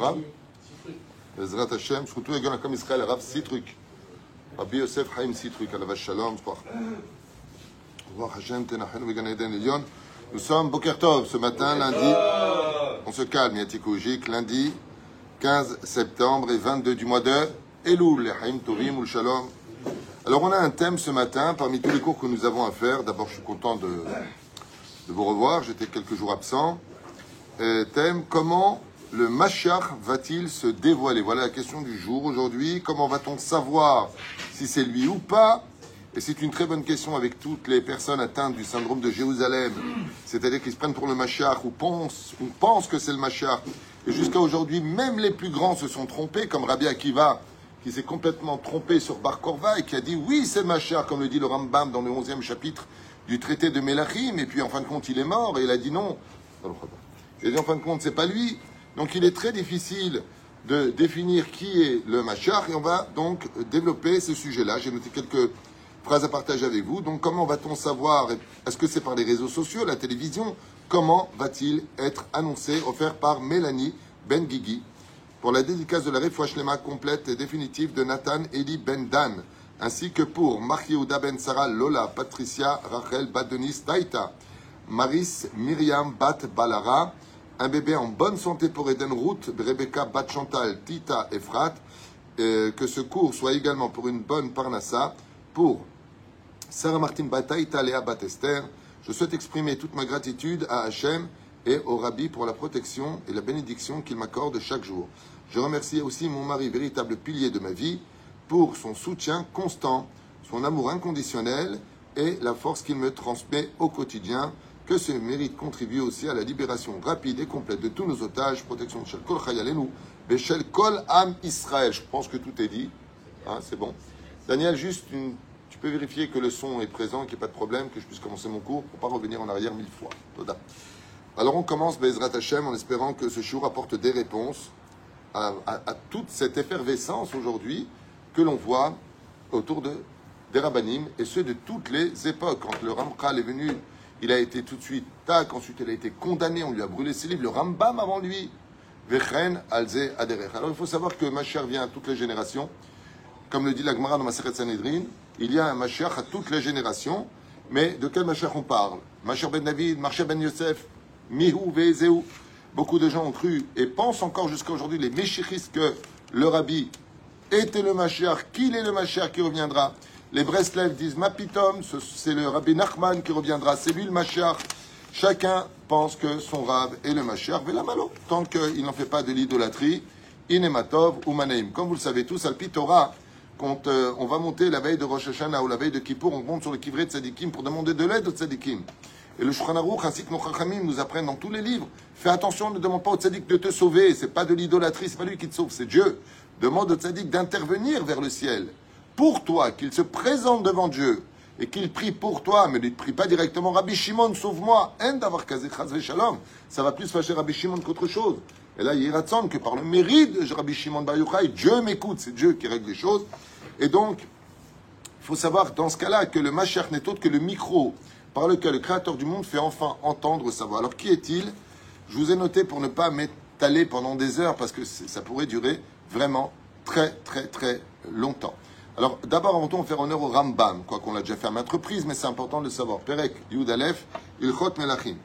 Rav? Bezrat Hashem, Shkutu Egon Hakam Israël, Rav Sitruk. Rabbi Yosef Haim Sitruk, Alav Shalom, Hashem, Tenachenu Began Eden Elion. Nous sommes Boker Tov, ce matin, lundi. On se calme, Yatikojik, lundi 15 septembre et 22 du mois de Elul, les Haim Tovim ou le Shalom. Alors, on a un thème ce matin, parmi tous les cours que nous avons à faire. D'abord, je suis content de vous revoir. J'étais quelques jours absent. Thème, comment le Mashiach va-t-il se dévoiler? Voilà la question du jour aujourd'hui. Comment va-t-on savoir si c'est lui ou pas? Et c'est une très bonne question avec toutes les personnes atteintes du syndrome de Jérusalem, c'est-à-dire qu'ils se prennent pour le Mashiach ou pensent que c'est le Mashiach. Et jusqu'à aujourd'hui, même les plus grands se sont trompés, comme Rabbi Akiva, qui s'est complètement trompé sur Bar Korva et qui a dit oui, c'est Mashiach, comme le dit le Rambam dans le 11e chapitre du traité de Melachim, et puis en fin de compte, il est mort et il a dit non. Il a dit en fin de compte, c'est pas lui. Donc il est très difficile de définir qui est le Mashiach et on va donc développer ce sujet-là. J'ai noté quelques phrases à partager avec vous. Donc comment va-t-on savoir? Est-ce que c'est par les réseaux sociaux, la télévision? Comment va-t-il être annoncé, offert par Mélanie Ben Guigui pour la dédicace de la Refoua Shlema complète et définitive de Nathan Eli Ben Dan, ainsi que pour Marc Yehuda Ben Sarah Lola, Patricia Rachel Bat Denis Taïta, Maris Myriam Bat Balara, un bébé en bonne santé pour Eden Ruth, Rebecca Bat Chantal, Tita Efrat, que ce cours soit également pour une bonne Parnassa, pour Sarah Martin Bataïta Léa Bat Esther. Je souhaite exprimer toute ma gratitude à Hachem et au Rabbi pour la protection et la bénédiction qu'il m'accorde chaque jour. Je remercie aussi mon mari, véritable pilier de ma vie, pour son soutien constant, son amour inconditionnel et la force qu'il me transmet au quotidien. Que ce mérite contribue aussi à la libération rapide et complète de tous nos otages, protection de Shel Kol Chayalenu, Beshel Kol Am Israël. Je pense que tout est dit. Hein, c'est bon. Daniel, juste tu peux vérifier que le son est présent, qu'il n'y ait pas de problème, que je puisse commencer mon cours pour ne pas revenir en arrière 1000 fois. Toda. Alors on commence Bezrat Hashem en espérant que ce jour apporte des réponses à toute cette effervescence aujourd'hui que l'on voit autour des rabbanim et ceux de toutes les époques. Quand le Ramchal est venu, il a été tout de suite tac, ensuite il a été condamné, on lui a brûlé ses livres, le Rambam avant lui, Vechen Alze Aderech. Alors il faut savoir que Mashiach vient à toutes les générations. Comme le dit la Gemara dans Masechet Sanhedrin, il y a un Mashiach à toutes les générations, mais de quel Mashiach on parle? Mashiach ben David, Mashiach ben Yosef, Mihu Vezeu. Beaucoup de gens ont cru et pensent encore jusqu'à aujourd'hui, les Meshichis, que le Rabbi était le Mashiach, qu'il est le Mashiach qui reviendra. Les Breslev disent Mapitom, c'est le Rabbi Nachman qui reviendra, c'est lui le Mashiach. Chacun pense que son Rab est le Mashiach, Velamalo, tant qu'il n'en fait pas de l'idolâtrie, Inematov ou Manaim. Comme vous le savez tous, Alpi Torah, quand on va monter la veille de Rosh Hashanah ou la veille de Kippour, on monte sur le Kivrei de Tzadikim pour demander de l'aide aux Tzadikim. Et le Shulchan Aruch ainsi que nos Chachamim nous apprennent dans tous les livres, fais attention, ne demande pas au Tzadik de te sauver, c'est pas de l'idolâtrie, c'est pas lui qui te sauve, c'est Dieu. Demande au Tzadik d'intervenir vers le ciel pour toi, qu'il se présente devant Dieu et qu'il prie pour toi, mais ne prie pas directement Rabbi Shimon, sauve-moi, en d'avoir kazé chaz shalom. Ça va plus fâcher Rabbi Shimon qu'autre chose. Et là, il y a Ratzon que par le mérite de Rabbi Shimon Bar Yochai, Dieu m'écoute, c'est Dieu qui règle les choses. Et donc, il faut savoir dans ce cas-là que le Mashiach n'est autre que le micro par lequel le Créateur du monde fait enfin entendre sa voix. Alors qui est-il? Je vous ai noté pour ne pas m'étaler pendant des heures parce que ça pourrait durer vraiment très très très longtemps. Alors d'abord, avant tout, on fait honneur au Rambam, quoi qu'on l'a déjà fait à maintes reprises, mais c'est important de le savoir. Perek, Yud Aleph, Ilchot Melachim.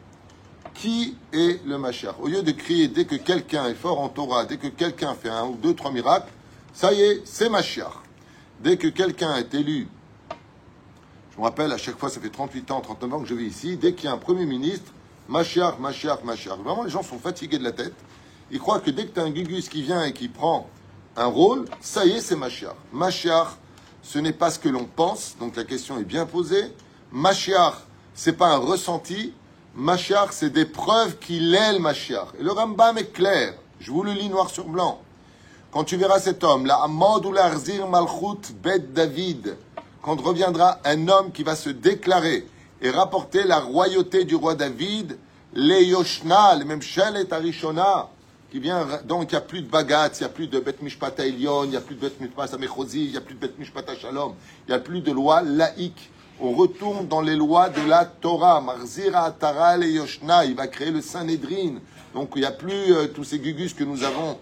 Qui est le Mashiach? Au lieu de crier dès que quelqu'un est fort en Torah, dès que quelqu'un fait 1 ou 2, 3 miracles, ça y est, c'est Mashiach. Dès que quelqu'un est élu, je me rappelle, à chaque fois, ça fait 38 ans, 39 ans que je vis ici, dès qu'il y a un Premier ministre, Mashiach, Mashiach, Mashiach. Vraiment, les gens sont fatigués de la tête. Ils croient que dès que tu as un Gugus qui vient et qui prend un rôle, ça y est, c'est Mashiach. Mashiach, ce n'est pas ce que l'on pense, donc la question est bien posée. Mashiach, c'est pas un ressenti. Mashiach, c'est des preuves qu'il est le Mashiach. Et le Rambam est clair. Je vous le lis noir sur blanc. Quand tu verras cet homme, la Amod ou l'Arzir Malchut Bet David, quand reviendra un homme qui va se déclarer et rapporter la royauté du roi David, les Yoshna, les mêmes Shelet Arishona, qui vient, donc il n'y a plus de Bagat, il n'y a plus de Bet Mishpat Elyon, il n'y a plus de Bet Mishpat Amechozi, il n'y a plus de Bet Mishpat Shalom, il n'y a plus de loi laïque. On retourne dans les lois de la Torah. Marzira Atara le Yoshna, il va créer le Sanhedrin. Donc il n'y a plus tous ces gugus que nous avons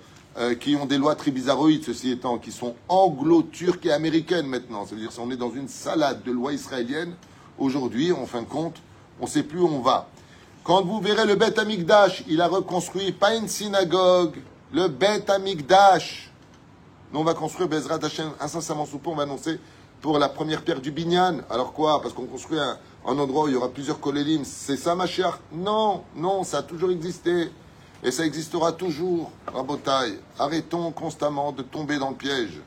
qui ont des lois très bizarroïdes, ceci étant, qui sont anglo-turques et américaines maintenant. Ça veut dire qu'on est dans une salade de lois israéliennes. Aujourd'hui, en fin de compte, on ne sait plus où on va. Quand vous verrez le Beth Amikdash, il a reconstruit, pas une synagogue, le Beth Amikdash. Nous, on va construire Bezrat Hashem, incessamment sous peu, on va annoncer pour la première pierre du Binyan. Alors quoi? Parce qu'on construit un endroit où il y aura plusieurs kolélim. C'est ça, ma chère? Non, non, ça a toujours existé. Et ça existera toujours. Rabotai, arrêtons constamment de tomber dans le piège.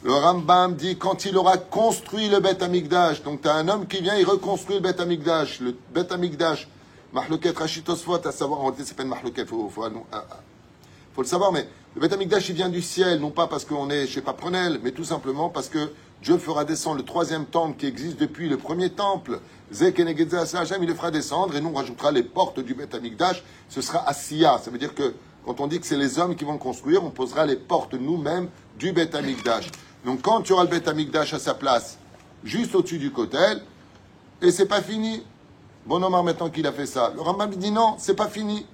Le Rambam dit, quand il aura construit le Beth Amikdash, donc tu as un homme qui vient, il reconstruit le Beth Amikdash. Le Beth Amikdash, Mahloket Rashit Tosfot, à savoir, en réalité, c'est pas une Mahloket, faut le savoir, mais le Beth Amikdash, il vient du ciel, non pas parce qu'on est, je sais pas, Prenel, mais tout simplement parce que Dieu fera descendre le troisième temple qui existe depuis le premier temple. Zekenegedze Hashem, il le fera descendre et nous on rajoutera les portes du Beth Amikdash. Ce sera Asiya. Ça veut dire que quand on dit que c'est les hommes qui vont le construire, on posera les portes nous-mêmes du Beth Amikdash. Donc quand tu auras le Beth Amikdash à sa place, juste au-dessus du Kotel, et c'est pas fini. Bon Omar, maintenant qu'il a fait ça, le Rambam dit non, c'est pas fini.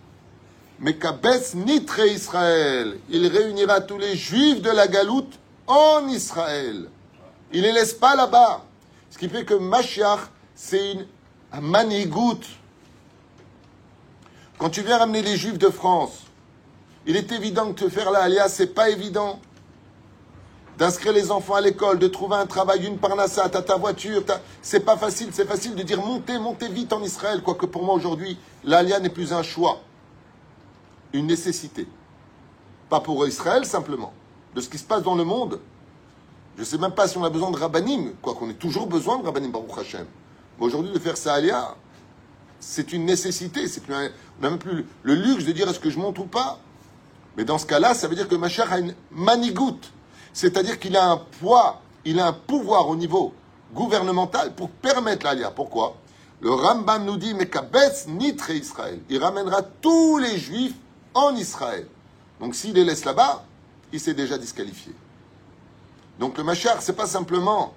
Mais Kabetz Nitre Israël, il réunira tous les juifs de la Galoute en Israël. Il les laisse pas là-bas. Ce qui fait que Mashiach, c'est une manigout. Quand tu viens ramener les juifs de France, il est évident que te faire la alia, c'est pas évident. D'inscrire les enfants à l'école, de trouver un travail, une parnassa, t'as ta voiture, c'est pas facile. C'est facile de dire montez vite en Israël. Quoique pour moi aujourd'hui, l'alia n'est plus un choix, une nécessité. Pas pour Israël simplement, de ce qui se passe dans le monde. Je ne sais même pas si on a besoin de rabbanim, quoi qu'on ait toujours besoin de rabbanim, Baruch Hashem. Mais aujourd'hui, de faire ça alia, c'est une nécessité. On n'a même plus le luxe de dire est-ce que je monte ou pas. Mais dans ce cas-là, ça veut dire que Mashiach a une manigoute. C'est-à-dire qu'il a un poids, il a un pouvoir au niveau gouvernemental pour permettre l'alia. Pourquoi? Le Rambam nous dit, mais Kabetz Nitre Israël. Il ramènera tous les juifs en Israël. Donc s'il les laisse là-bas, il s'est déjà disqualifié. Donc le Mashiach, c'est pas simplement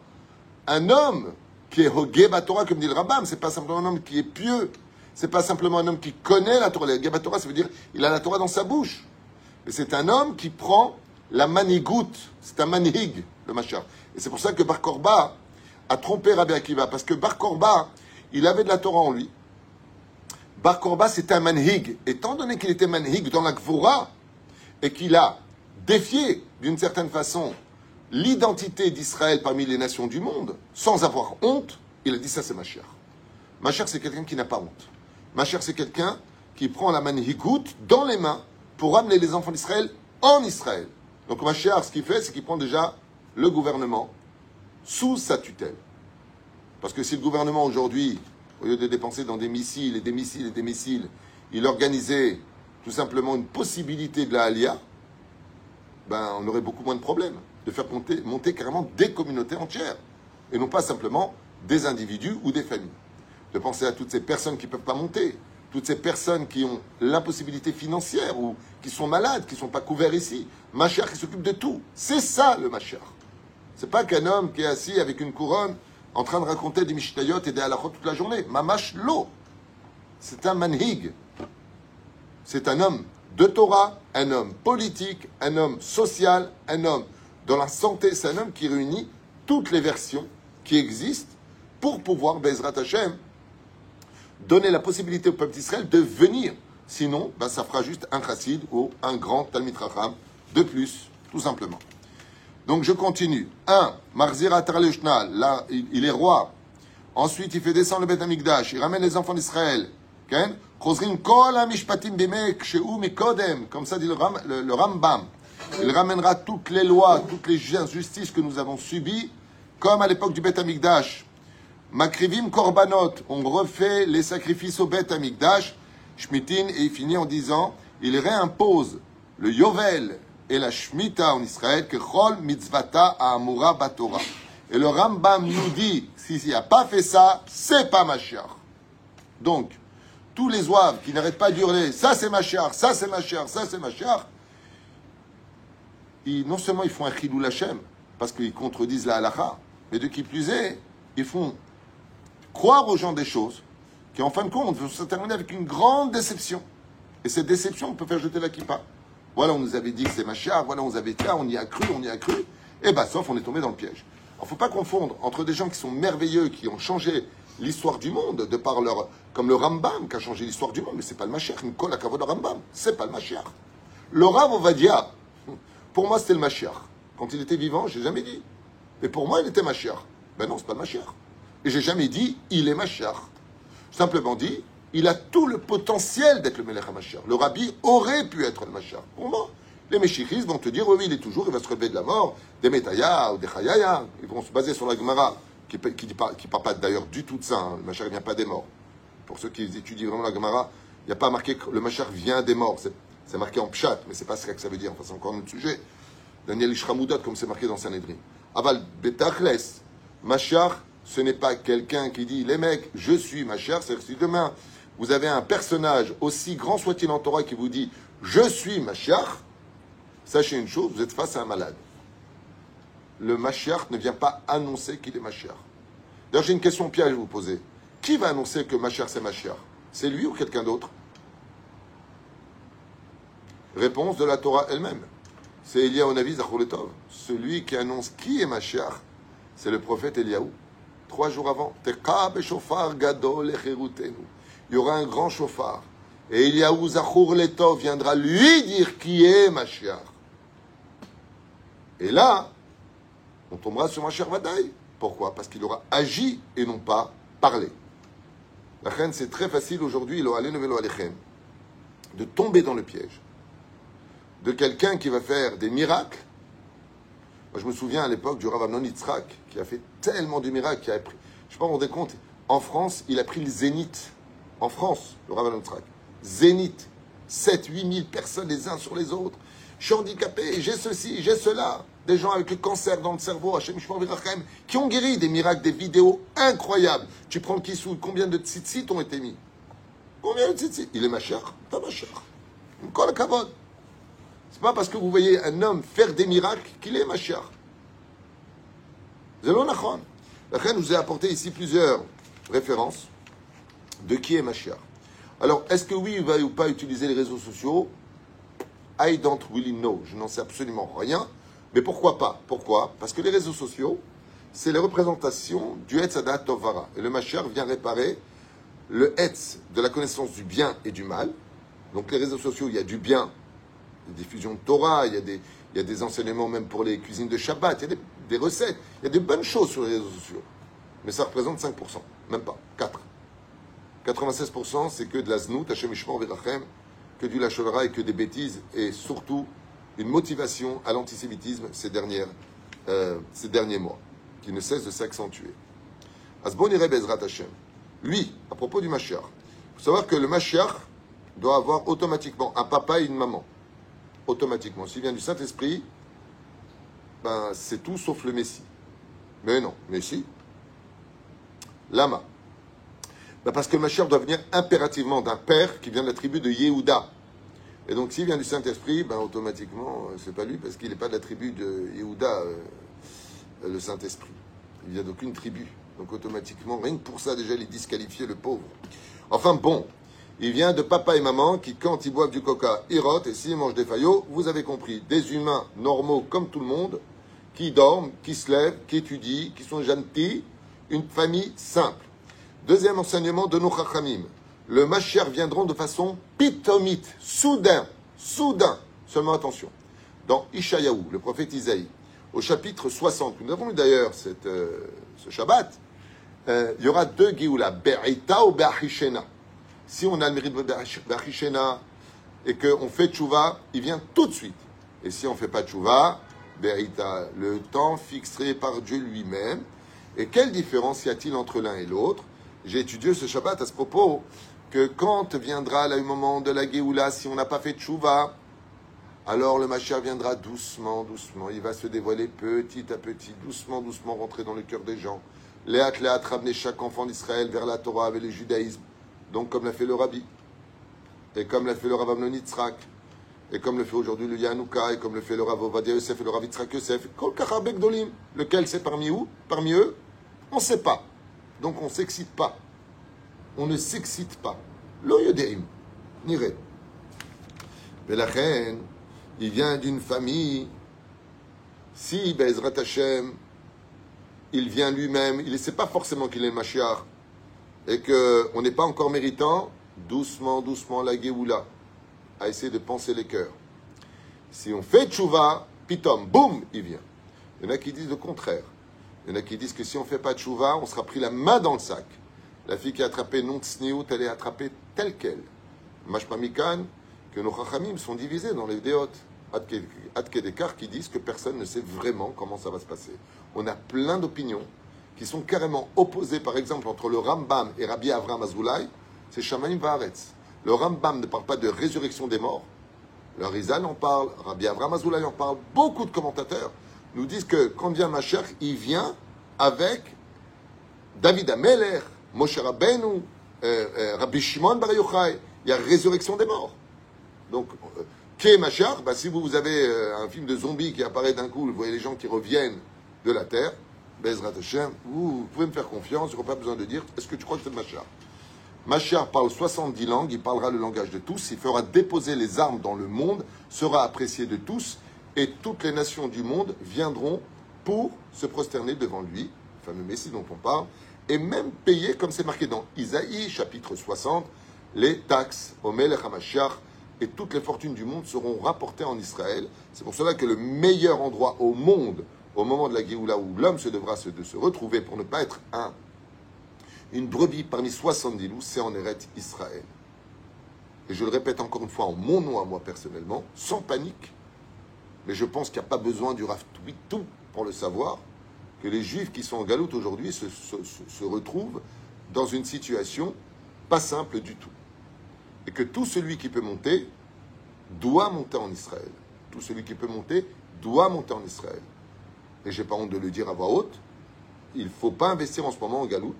un homme qui est Hogé Batorah, comme dit le Rambam, c'est pas simplement un homme qui est pieux, c'est pas simplement un homme qui connaît la Torah. Hogé Batorah, ça veut dire il a la Torah dans sa bouche. Mais c'est un homme qui prend la manigoute, c'est un manhig, le Mashiach. Et c'est pour ça que Bar Korba a trompé Rabbi Akiva, parce que Bar Korba, il avait de la Torah en lui. Bar Korba, c'était un manhig. Étant donné qu'il était manhig dans la Gvora, et qu'il a défié, d'une certaine façon, l'identité d'Israël parmi les nations du monde, sans avoir honte, il a dit ça c'est Mashiach. Mashiach c'est quelqu'un qui n'a pas honte. Mashiach c'est quelqu'un qui prend la manhigout dans les mains pour amener les enfants d'Israël en Israël. Donc Mashiach ce qu'il fait c'est qu'il prend déjà le gouvernement sous sa tutelle. Parce que si le gouvernement aujourd'hui, au lieu de dépenser dans des missiles et des missiles et des missiles, il organisait tout simplement une possibilité de la Aliyah, ben on aurait beaucoup moins de problèmes. De faire monter carrément des communautés entières, et non pas simplement des individus ou des familles. De penser à toutes ces personnes qui ne peuvent pas monter, toutes ces personnes qui ont l'impossibilité financière, ou qui sont malades, qui ne sont pas couverts ici. Mashiach qui s'occupe de tout. C'est ça le Mashiach. C'est pas qu'un homme qui est assis avec une couronne, en train de raconter des Mishnayot et des halachot toute la journée. Mamash lo. C'est un manhig. C'est un homme de Torah, un homme politique, un homme social, un homme dans la santé, c'est un homme qui réunit toutes les versions qui existent pour pouvoir, Bezrat Hashem, donner la possibilité au peuple d'Israël de venir. Sinon, ben, ça fera juste un chassid ou un grand Talmid Chacham de plus, tout simplement. Donc je continue. 1. Marzira Tarleushna, là, il est roi. Ensuite, il fait descendre le Beth Amikdash. Il ramène les enfants d'Israël. Comme ça dit le Rambam. Il ramènera toutes les lois, toutes les injustices que nous avons subies, comme à l'époque du Beth Amikdash. Makrivim Korbanot, on refait les sacrifices au Beth Amikdash. Shmitin, et il finit en disant, il réimpose le Yovel et la Shemitah en Israël, que Chol Mitzvata Amura Batora. Et le Rambam nous dit, s'il n'a pas fait ça, c'est pas Mashiach. Donc, tous les ouaves qui n'arrêtent pas d'hurler, ça c'est Mashiach, ça c'est Mashiach, ça c'est Mashiach, non seulement ils font un chilou Hashem, parce qu'ils contredisent la halakha, mais de qui plus est, ils font croire aux gens des choses qui, en fin de compte, vont se terminer avec une grande déception. Et cette déception peut faire jeter la kippa. Voilà, on nous avait dit que c'est Mashiach, voilà, on nous avait dit, on y a cru, et bah, sauf, on est tombé dans le piège. Alors, il ne faut pas confondre entre des gens qui sont merveilleux, qui ont changé l'histoire du monde, de par leur, comme le Rambam, qui a changé l'histoire du monde, mais c'est pas le Mashiach, Nicole a kavod le Rambam, c'est pas le Mashiach. Le Rav Ovadia, pour moi, c'était le Mashiach. Quand il était vivant, j'ai jamais dit. Mais pour moi, il était Mashiach. Ben non, c'est pas le Mashiach. Et j'ai jamais dit, il est Mashiach. J'ai simplement dit, il a tout le potentiel d'être le Melech HaMashiach. Le Rabbi aurait pu être le Mashiach. Pour moi, les Meshichis vont te dire, oui, il est toujours, il va se relever de la mort, des Metaya ou des Chayaya. Ils vont se baser sur la Gemara, qui ne parle pas d'ailleurs du tout de ça. Hein. Le Mashiach ne vient pas des morts. Pour ceux qui étudient vraiment la Gemara, il n'y a pas marqué que le Mashiach vient des morts. C'est marqué en pshat, mais c'est pas ce que ça veut dire. Enfin, c'est encore un autre sujet. Daniel Ishramoudot, comme c'est marqué dans Sanhedrin. Aval Betachles, Mashiach, ce n'est pas quelqu'un qui dit, les mecs, je suis Mashiach. C'est-à-dire que si demain, vous avez un personnage, aussi grand soit-il en Torah, qui vous dit, je suis Mashiach, sachez une chose, vous êtes face à un malade. Le Mashiach ne vient pas annoncer qu'il est Mashiach. D'ailleurs, j'ai une question piège à vous poser. Qui va annoncer que Mashiach, c'est Mashiach? C'est lui ou quelqu'un d'autre? Réponse de la Torah elle-même. C'est Eliyahu Navi Zacholetov. Celui qui annonce qui est Mashiach, c'est le prophète Eliyahu. 3 jours avant. Teka beshofar gadol lecherutenu. Il y aura un grand chauffard. Et Eliyahu Zacholetov viendra lui dire qui est Mashiach. Et là, on tombera sur Mashiach Vadaï. Pourquoi? Parce qu'il aura agi et non pas parlé. La reine, c'est très facile aujourd'hui, de tomber dans le piège de quelqu'un qui va faire des miracles. Moi, je me souviens à l'époque du Rav Amnon Yitzhak, qui a fait tellement de miracles, qui a pris, je ne sais pas, vous vous rendez compte, en France, il a pris le zénith. En France, le Rav Amnon Yitzhak. Zénith. 7-8 000 personnes les uns sur les autres. Je suis handicapé, j'ai ceci, j'ai cela. Des gens avec le cancer dans le cerveau, Hashem Yishmor Virachem, qui ont guéri, des miracles, des vidéos incroyables. Tu prends le Kissou, combien de tzitzit ont été mis? Combien de tzitzit? Il est Mashiach, t'as Mashiach. Encore le kavod. C'est pas parce que vous voyez un homme faire des miracles qu'il est Mashiach. Zelo nachon. La reine nous a apporté ici plusieurs références de qui est Mashiach. Alors, est-ce que oui, il va ou pas utiliser les réseaux sociaux? I don't really know. Je n'en sais absolument rien. Mais pourquoi pas? Pourquoi? Parce que les réseaux sociaux, c'est les représentations du Etz Hadat Tov Vara. Et le Mashiach vient réparer le Etz de la connaissance du bien et du mal. Donc les réseaux sociaux, il y a du bien, des diffusions de Torah, il y a des enseignements même pour les cuisines de Shabbat, il y a des recettes, il y a de bonnes choses sur les réseaux sociaux. Mais ça représente 5%, même pas, 4%. 96%, c'est que de la znout, Hashem Yishmor Virachem, que du lachon hara et que des bêtises, et surtout une motivation à l'antisémitisme ces derniers mois, qui ne cesse de s'accentuer. Asbon Ireh Bezrat Hashem. Lui, à propos du Mashiach, il faut savoir que le Mashiach doit avoir automatiquement un papa et une maman. Automatiquement. S'il vient du Saint-Esprit, ben, c'est tout sauf le Messie. Mais non, Messie. Lama. Ben, parce que le Mashiach doit venir impérativement d'un père qui vient de la tribu de Yehuda. Et donc, s'il vient du Saint-Esprit, ben, automatiquement, c'est pas lui, parce qu'il n'est pas de la tribu de Yehuda, le Saint-Esprit. Il vient d'aucune tribu. Donc, automatiquement, rien que pour ça, déjà, il est disqualifié, le pauvre. Enfin, bon. Il vient de papa et maman qui, quand ils boivent du coca, ils rotent, et s'ils mangent des faillots, vous avez compris, des humains normaux comme tout le monde, qui dorment, qui se lèvent, qui étudient, qui sont gentils, une famille simple. Deuxième enseignement de nos chachamim. Le Mashiach viendront de façon pitomite, soudain. Seulement attention. Dans Ishayahu, le prophète Isaïe, au chapitre 60, nous avons eu d'ailleurs ce Shabbat, il y aura 2 Géoula, Be'ita ou Be'achishena. Si on a le mérite de Be'achishena et qu'on fait tchouva, il vient tout de suite. Et si on ne fait pas tchouva, Be'ita, le temps fixé par Dieu lui-même. Et quelle différence y a-t-il entre l'un et l'autre? J'ai étudié ce Shabbat à ce propos, que quand viendra le moment de la Géoula, si on n'a pas fait tchouva, alors le Mashiach viendra doucement. Il va se dévoiler petit à petit, doucement, rentrer dans le cœur des gens. Léat, ramener chaque enfant d'Israël vers la Torah avec le judaïsme. Donc, comme l'a fait le Rabbi, et comme l'a fait le Rav Amnon Yitzhak, et comme le fait aujourd'hui le Yanouka, et comme le fait le Rav Ovadia Yosef et le Rav Yitzhak Yosef, Kol Kachar Begdolim, lequel c'est parmi eux, on ne sait pas. Donc, on ne s'excite pas. On ne s'excite pas. Lo yodeim, nire. Velachen, il vient d'une famille. Si Bezrat Hashem, il vient lui-même, il ne sait pas forcément qu'il est le Mashiach, et qu'on n'est pas encore méritant, doucement, doucement, la Géoula, à essayer de penser les cœurs. Si on fait tchouva, pitom, boum, il vient. Il y en a qui disent le contraire. Il y en a qui disent que si on ne fait pas tchouva, on sera pris la main dans le sac. La fille qui a attrapé non tsniout, elle est attrapée telle qu'elle. Mashma mikan, que nos chachamim sont divisés dans les déotes. Adkedekar qui disent que personne ne sait vraiment comment ça va se passer. On a plein d'opinions qui sont carrément opposées, par exemple, entre le Rambam et Rabbi Avraham Azoulay, c'est Shamaim Vaaretz. Le Rambam ne parle pas de résurrection des morts. Le Rizal en parle, Rabbi Avraham Azoulay en parle. Beaucoup de commentateurs nous disent que quand vient Mashiach, il vient avec David Ameler, Moshe Rabbeinu, Rabbi Shimon Bar Yochai. Il y a résurrection des morts. Donc, qu'est Mashiach? Si vous avez un film de zombies qui apparaît d'un coup, vous voyez les gens qui reviennent de la terre, Bezrat Hashem, vous pouvez me faire confiance, il n'y aura pas besoin de dire, est-ce que tu crois que c'est le Mashiach? Mashiach parle 70 langues, il parlera le langage de tous, il fera déposer les armes dans le monde, sera apprécié de tous, et toutes les nations du monde viendront pour se prosterner devant lui, le fameux Messie dont on parle, et même payer, comme c'est marqué dans Isaïe, chapitre 60, les taxes au Melech HaMashiach, et toutes les fortunes du monde seront rapportées en Israël. C'est pour cela que le meilleur endroit au monde, au moment de la Géoula, où l'homme se devra se retrouver pour ne pas être une brebis parmi 70 loups, c'est en Eretz Israël. Et je le répète encore une fois en mon nom à moi personnellement, sans panique, mais je pense qu'il n'y a pas besoin du Rav Twitou pour le savoir, que les Juifs qui sont en galoute aujourd'hui se retrouvent dans une situation pas simple du tout. Et que tout celui qui peut monter doit monter en Israël. Tout celui qui peut monter doit monter en Israël. Et je n'ai pas honte de le dire à voix haute, il ne faut pas investir en ce moment en galoute.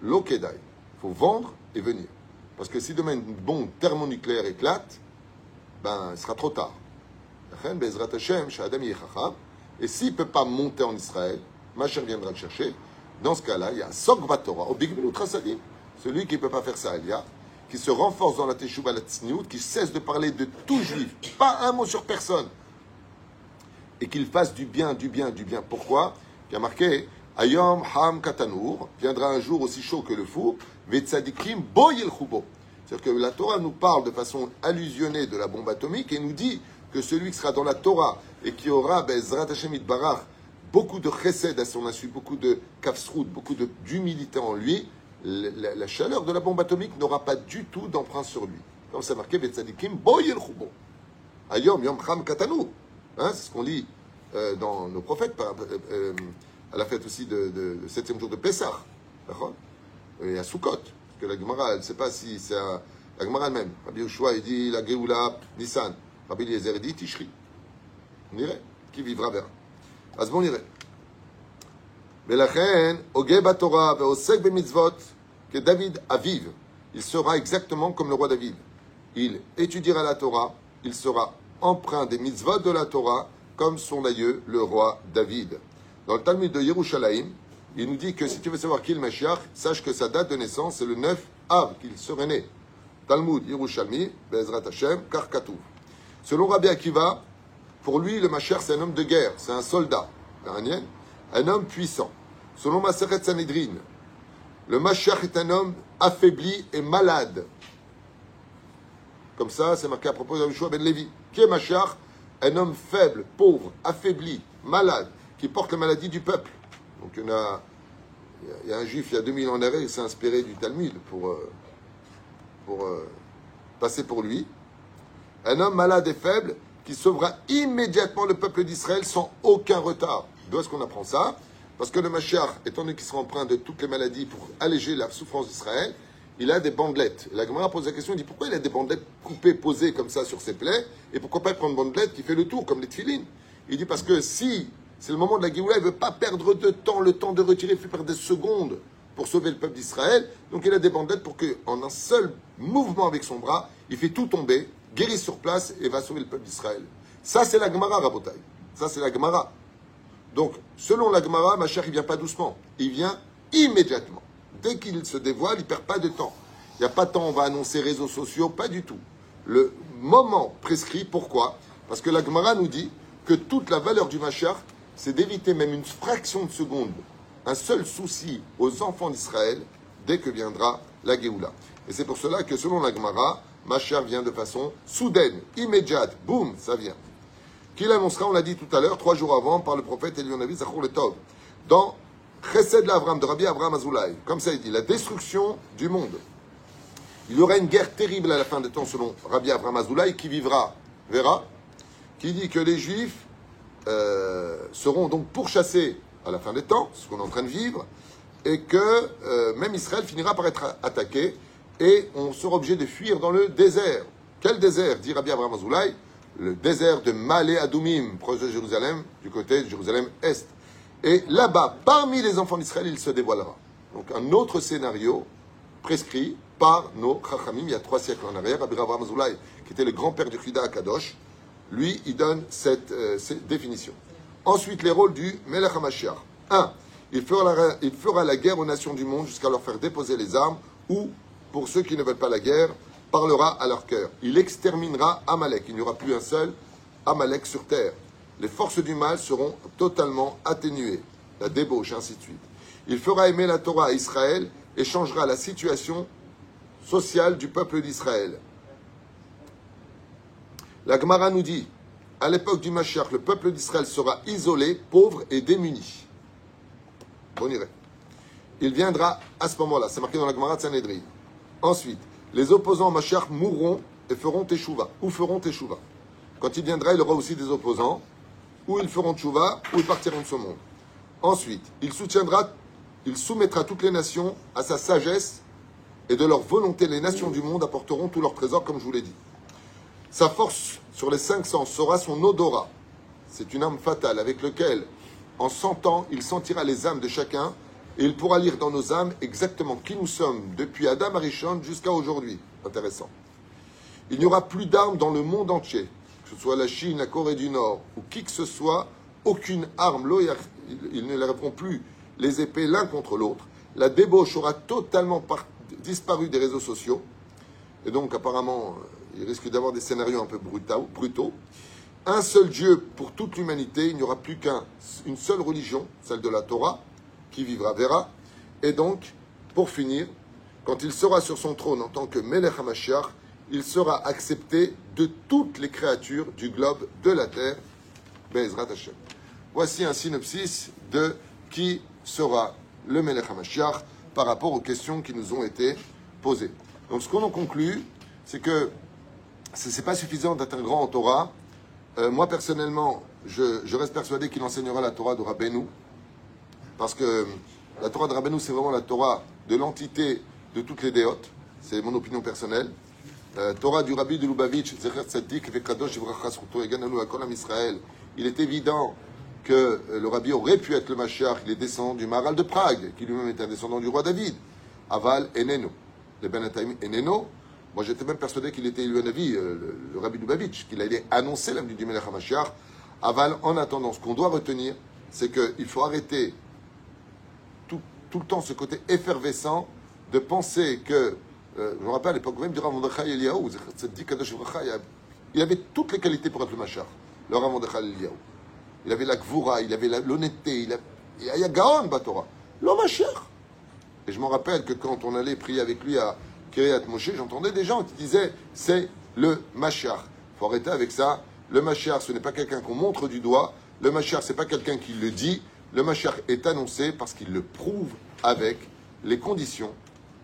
L'Okedai. Il faut vendre et venir. Parce que si demain une bombe thermonucléaire éclate, il sera trop tard. Et s'il ne peut pas monter en Israël, Mashiach viendra le chercher. Dans ce cas-là, il y a un Sokvat Torah, au Big Milut Rasadim. Celui qui ne peut pas faire ça, il y a, qui se renforce dans la Teshuvah, la Tzniout, qui cesse de parler de tout juif, pas un mot sur personne, et qu'il fasse du bien, du bien, du bien. Pourquoi? Il y a marqué Ayom Ham Katanour, viendra un jour aussi chaud que le four, Vetzadikim Boyel Chubo. C'est-à-dire que la Torah nous parle de façon allusionnée de la bombe atomique et nous dit que celui qui sera dans la Torah et qui aura, Bezrat Hashem Itbarach, beaucoup de chesed à son insu, beaucoup de kafsrout, beaucoup d'humilité en lui, la chaleur de la bombe atomique n'aura pas du tout d'emprunt sur lui. Comme c'est marqué, Vetzadikim Boyel Chubo. Ayom Yom Ham Katanour. C'est ce qu'on lit dans nos prophètes, à la fête aussi le 7e jour de Pessah. Et à Sukkot. Parce que la Gemara, elle ne sait pas si c'est la Gemara elle-même. Rabbi Yoshua, il dit la Géoula, Nissan. Rabbi Eliezer, il dit Tishri. On irait. Qui vivra vers. As bon, on irait. Belachen, Ogé Batorah, Veosek Bemitzvot, que David avive. Il sera exactement comme le roi David. Il étudiera la Torah, il sera empreint des mitzvot de la Torah, comme son aïeux, le roi David. Dans le Talmud de Yerushalayim, il nous dit que si tu veux savoir qui est le Mashiach, sache que sa date de naissance, c'est le 9 Av, qu'il serait né. Talmud Yerushalmi, Bezrat Hashem, Karkatouv. Selon Rabbi Akiva, pour lui, le Mashiach, c'est un homme de guerre, c'est un soldat, un homme puissant. Selon Maseret Sanhedrin, le Mashiach est un homme affaibli et malade. Comme ça, c'est marqué à propos de Yoshua ben Lévi. Qui est Mashiach? Un homme faible, pauvre, affaibli, malade, qui porte la maladie du peuple. Donc il y a un juif, il y a 2000 ans en arrière, il s'est inspiré du Talmud pour passer pour lui. Un homme malade et faible qui sauvera immédiatement le peuple d'Israël sans aucun retard. D'où est-ce qu'on apprend ça? Parce que le Mashiach, étant donné qu'il sera empreint de toutes les maladies pour alléger la souffrance d'Israël, il a des bandelettes. Et la Gemara pose la question, il dit pourquoi il a des bandelettes coupées, posées comme ça sur ses plaies, et pourquoi pas prendre une bandelette qui fait le tour, comme les tefilines? Il dit parce que si c'est le moment de la Géoula, il ne veut pas perdre de temps, le temps de retirer, il fait perdre des secondes pour sauver le peuple d'Israël. Donc il a des bandelettes pour qu'en un seul mouvement avec son bras, il fait tout tomber, guérit sur place et va sauver le peuple d'Israël. Ça c'est la Gemara, Rabotai. Ça c'est la Gemara. Donc, selon la Gemara, Mashiach, il ne vient pas doucement. Il vient immédiatement. Dès qu'il se dévoile, il ne perd pas de temps. Il n'y a pas de temps, on va annoncer réseaux sociaux, pas du tout. Le moment prescrit, pourquoi? Parce que la Gemara nous dit que toute la valeur du Mashiach, c'est d'éviter même une fraction de seconde, un seul souci aux enfants d'Israël dès que viendra la Géoula. Et c'est pour cela que selon la Gemara, Mashiach vient de façon soudaine, immédiate, boum, ça vient. Qu'il annoncera, on l'a dit tout à l'heure, 3 jours avant, par le prophète Elionavi Zachor le Tov, dans Chesed l'Avram de Rabbi Avraham Azoulay. Comme ça il dit, la destruction du monde. Il y aura une guerre terrible à la fin des temps selon Rabbi Avraham Azoulay qui verra, qui dit que les Juifs seront donc pourchassés à la fin des temps, ce qu'on est en train de vivre, et que même Israël finira par être attaqué et on sera obligé de fuir dans le désert. Quel désert, dit Rabbi Avraham Azoulay? Le désert de Malé Adoumim, proche de Jérusalem, du côté de Jérusalem-Est. Et là-bas, parmi les enfants d'Israël, il se dévoilera. Donc un autre scénario prescrit par nos Chachamim, il y a 3 siècles en arrière. Rabbi Avraham Azoulay, qui était le grand-père du Chida à Kadosh, lui, il donne cette définition. Ensuite, les rôles du Melech HaMashiach. 1. Il fera la guerre aux nations du monde jusqu'à leur faire déposer les armes, ou, pour ceux qui ne veulent pas la guerre, parlera à leur cœur. Il exterminera Amalek. Il n'y aura plus un seul Amalek sur terre. Les forces du mal seront totalement atténuées. La débauche, ainsi de suite. Il fera aimer la Torah à Israël et changera la situation sociale du peuple d'Israël. La Gemara nous dit, à l'époque du Mashiach, le peuple d'Israël sera isolé, pauvre et démuni. On irait. Il viendra à ce moment-là. C'est marqué dans la Gemara de Sanhedrin. Ensuite, les opposants au Mashiach mourront et feront teshuva. Ou feront teshuva. Quand il viendra, il y aura aussi des opposants. Ou ils feront teshuva, ou ils partiront de ce monde. Ensuite, il soumettra toutes les nations à sa sagesse et de leur volonté, les nations du monde apporteront tous leurs trésors, comme je vous l'ai dit. Sa force sur les 5 sens sera son odorat. C'est une âme fatale avec laquelle, en sentant, il sentira les âmes de chacun et il pourra lire dans nos âmes exactement qui nous sommes depuis Adam Arishon jusqu'à aujourd'hui. Intéressant. Il n'y aura plus d'armes dans le monde entier, que ce soit la Chine, la Corée du Nord ou qui que ce soit, aucune arme. Ils ne lèveront plus les épées l'un contre l'autre. La débauche aura totalement disparu des réseaux sociaux. Et donc, apparemment, il risque d'avoir des scénarios un peu brutaux. Un seul Dieu pour toute l'humanité. Il n'y aura plus qu'une seule religion, celle de la Torah, qui verra. Et donc, pour finir, quand il sera sur son trône en tant que Melech HaMashiach, il sera accepté de toutes les créatures du globe de la terre. Be'ezrat Hashem. Voici un synopsis de qui sera le Melech HaMashiach par rapport aux questions qui nous ont été posées. Donc, ce qu'on en conclut, c'est que ce n'est pas suffisant d'être un grand en Torah. Moi, personnellement, je reste persuadé qu'il enseignera la Torah de Rabbeinu. Parce que la Torah de Rabbeinu, c'est vraiment la Torah de l'entité de toutes les déotes. C'est mon opinion personnelle. Torah du Rabbi de Lubavitch, Zecher Tzadik, Vekadosh, Ivracha Zchuto, Egananu, Akol Am Israël. Il est évident que le Rabbi aurait pu être le Mashiach. Il est descendant du Maharal de Prague, qui lui-même est un descendant du roi David. Aval Eneno. Le Ben Ataim Eneno. Moi, j'étais même persuadé qu'il était élu un avis, le Rabbi de Lubavitch, qu'il allait annoncer l'âme du Melech HaMashiach. Aval, en attendant, ce qu'on doit retenir, c'est qu'il faut arrêter tout le temps ce côté effervescent de penser que, je me rappelle à l'époque même du Rav Mordechai Eliyahu, il avait toutes les qualités pour être le Mashiach, le Rav Mordechai Eliyahu. Il avait la gvura, il avait l'honnêteté, il y a Gaon Batora, le Mashiach. Et je me rappelle que quand on allait prier avec lui à Kiryat Moshe, j'entendais des gens qui disaient c'est le Mashiach. Il faut arrêter avec ça. Le Mashiach, ce n'est pas quelqu'un qu'on montre du doigt. Le Mashiach, ce n'est pas quelqu'un qui le dit. Le Mashiach est annoncé parce qu'il le prouve avec les conditions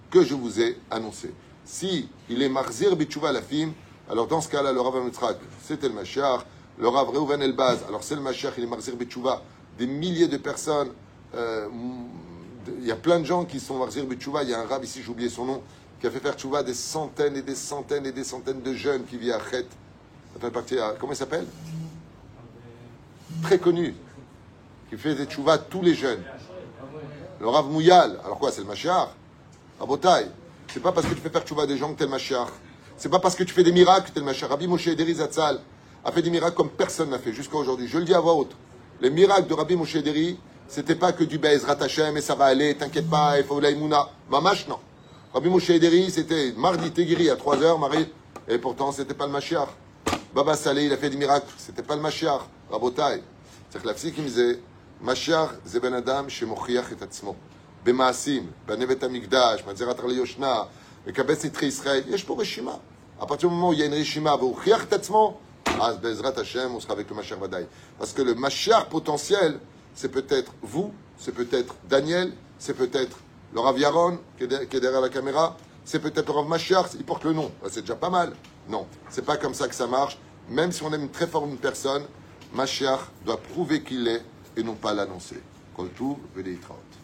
que je vous ai annoncées. Si il est Marzir Bitshuva Lafim, alors dans ce cas-là, le Rav Mitzrak, c'était le Mashiach. Le Rav Reuven Elbaz, alors c'est le Mashiach, il est Marzir Bitshuva. Des milliers de personnes, il y a plein de gens qui sont Marzir Bitshuva. Il y a un Rav ici, j'ai oublié son nom, qui a fait faire Tchouva des centaines et des centaines et des centaines de jeunes qui vivent à Chet. Comment il s'appelle? Très connu. Qui fait des Tchouva tous les jeunes. Le Rav Mouyal. Alors quoi, c'est le Mashiach? Rabotai. C'est pas parce que tu fais faire Tchouva des gens que t'es le Mashiach. C'est pas parce que tu fais des miracles que t'es le Mashiach. Rabbi Moshe Ederi Zatzal a fait des miracles comme personne n'a fait jusqu'à aujourd'hui. Je le dis à voix haute. Les miracles de Rabbi Moshe Ederi, c'était pas que du Be'ezrat Hashem et ça va aller, t'inquiète pas, il faut l'aïmouna. Mamash, non. Rabbi Moshe Ederi, c'était mardi Tegiri à 3h, Marie, et pourtant, c'était pas le Mashiach. Baba Saleh, il a fait des miracles. C'était pas le Mashiach. Rabotai. צריך להפסיק עם זה. משיח זה בן אדם שמוכיח את עצמו. במעשים, בנה בית המקדש, מנזר עטר ליושנה, מקבץ נדחי ישראל. יש פה רשימה. À partir du moment où il y a une rishima, והוא הוכיח את עצמו, אז בעזרת השם, on sera avec le Mashiach ודאי. Parce que le Mashiach potentiel, c'est peut-être vous, c'est peut-être Daniel, c'est peut-être le Rav Yaron, qui est derrière la caméra, c'est peut-être le Rav Mashiach, il porte le nom. C'est déjà pas mal. Non, c'est pas comme ça que ça marche. Même si on aime très fort une personne, Mashiach doit prouver qu'il l'est et non pas l'annoncer. Kol Tuv, V'Leitraot.